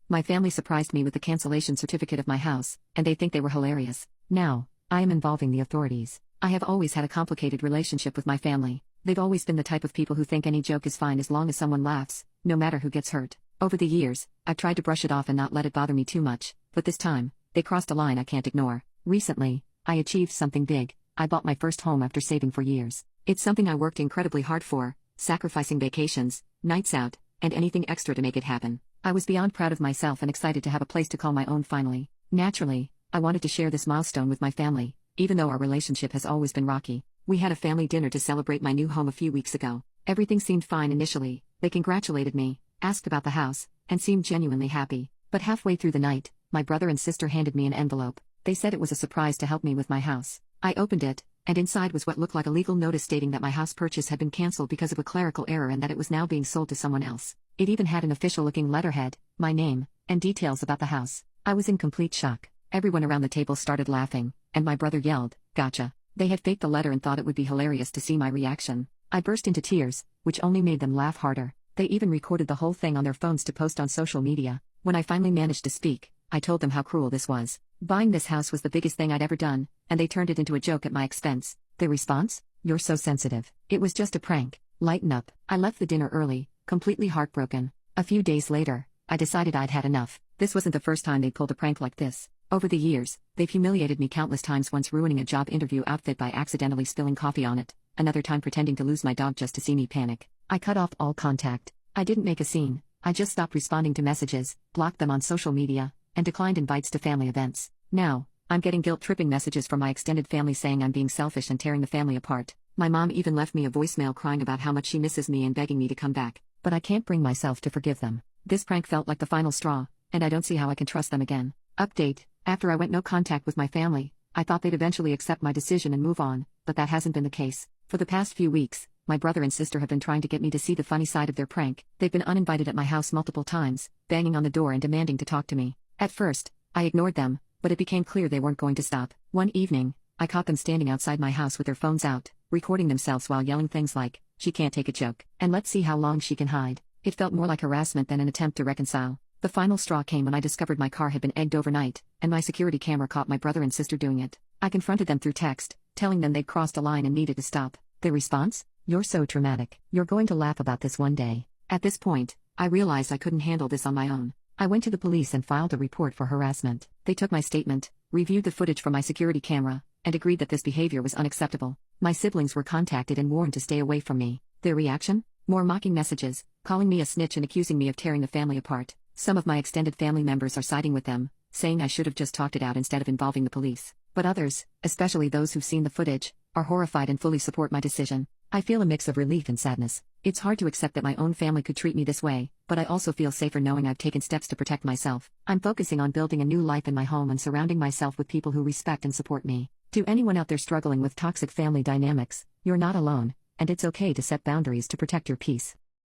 My family surprised me with the cancellation certificate of my house, and they think they were hilarious. Now, I am involving the authorities. I have always had a complicated relationship with my family. They've always been the type of people who think any joke is fine as long as someone laughs, no matter who gets hurt. Over the years, I've tried to brush it off and not let it bother me too much, but this time, they crossed a line I can't ignore. Recently, I achieved something big. I bought my first home after saving for years. It's something I worked incredibly hard for, sacrificing vacations, nights out, and anything extra to make it happen. I was beyond proud of myself and excited to have a place to call my own finally. Naturally, I wanted to share this milestone with my family, even though our relationship has always been rocky. We had a family dinner to celebrate my new home a few weeks ago. Everything seemed fine initially. They congratulated me, asked about the house, and seemed genuinely happy. But halfway through the night, my brother and sister handed me an envelope. They said it was a surprise to help me with my house. I opened it, and inside was what looked like a legal notice stating that my house purchase had been canceled because of a clerical error and that it was now being sold to someone else. It even had an official-looking letterhead, my name, and details about the house. I was in complete shock. Everyone around the table started laughing, and my brother yelled, "Gotcha." They had faked the letter and thought it would be hilarious to see my reaction. I burst into tears, which only made them laugh harder. They even recorded the whole thing on their phones to post on social media. When I finally managed to speak, I told them how cruel this was. Buying this house was the biggest thing I'd ever done, and they turned it into a joke at my expense. Their response? "You're so sensitive. It was just a prank. Lighten up." I left the dinner early, completely heartbroken. A few days later, I decided I'd had enough. This wasn't the first time they'd pulled a prank like this. Over the years, they've humiliated me countless times, once ruining a job interview outfit by accidentally spilling coffee on it, another time pretending to lose my dog just to see me panic. I cut off all contact. I didn't make a scene. I just stopped responding to messages, blocked them on social media, and declined invites to family events. Now, I'm getting guilt-tripping messages from my extended family saying I'm being selfish and tearing the family apart. My mom even left me a voicemail crying about how much she misses me and begging me to come back, but I can't bring myself to forgive them. This prank felt like the final straw, and I don't see how I can trust them again. Update: after I went no contact with my family, I thought they'd eventually accept my decision and move on, but that hasn't been the case. For the past few weeks, my brother and sister have been trying to get me to see the funny side of their prank. They've been uninvited at my house multiple times, banging on the door and demanding to talk to me. At first, I ignored them, but it became clear they weren't going to stop. One evening, I caught them standing outside my house with their phones out, recording themselves while yelling things like, "She can't take a joke," and "Let's see how long she can hide." It felt more like harassment than an attempt to reconcile. The final straw came when I discovered my car had been egged overnight, and my security camera caught my brother and sister doing it. I confronted them through text, telling them they'd crossed a line and needed to stop. Their response? "You're so dramatic. You're going to laugh about this one day." At this point, I realized I couldn't handle this on my own. I went to the police and filed a report for harassment. They took my statement, reviewed the footage from my security camera, and agreed that this behavior was unacceptable. My siblings were contacted and warned to stay away from me. Their reaction? More mocking messages, calling me a snitch and accusing me of tearing the family apart. Some of my extended family members are siding with them, saying I should have just talked it out instead of involving the police. But others, especially those who've seen the footage, are horrified and fully support my decision. I feel a mix of relief and sadness. It's hard to accept that my own family could treat me this way, but I also feel safer knowing I've taken steps to protect myself. I'm focusing on building a new life in my home and surrounding myself with people who respect and support me. To anyone out there struggling with toxic family dynamics, you're not alone, and it's okay to set boundaries to protect your peace.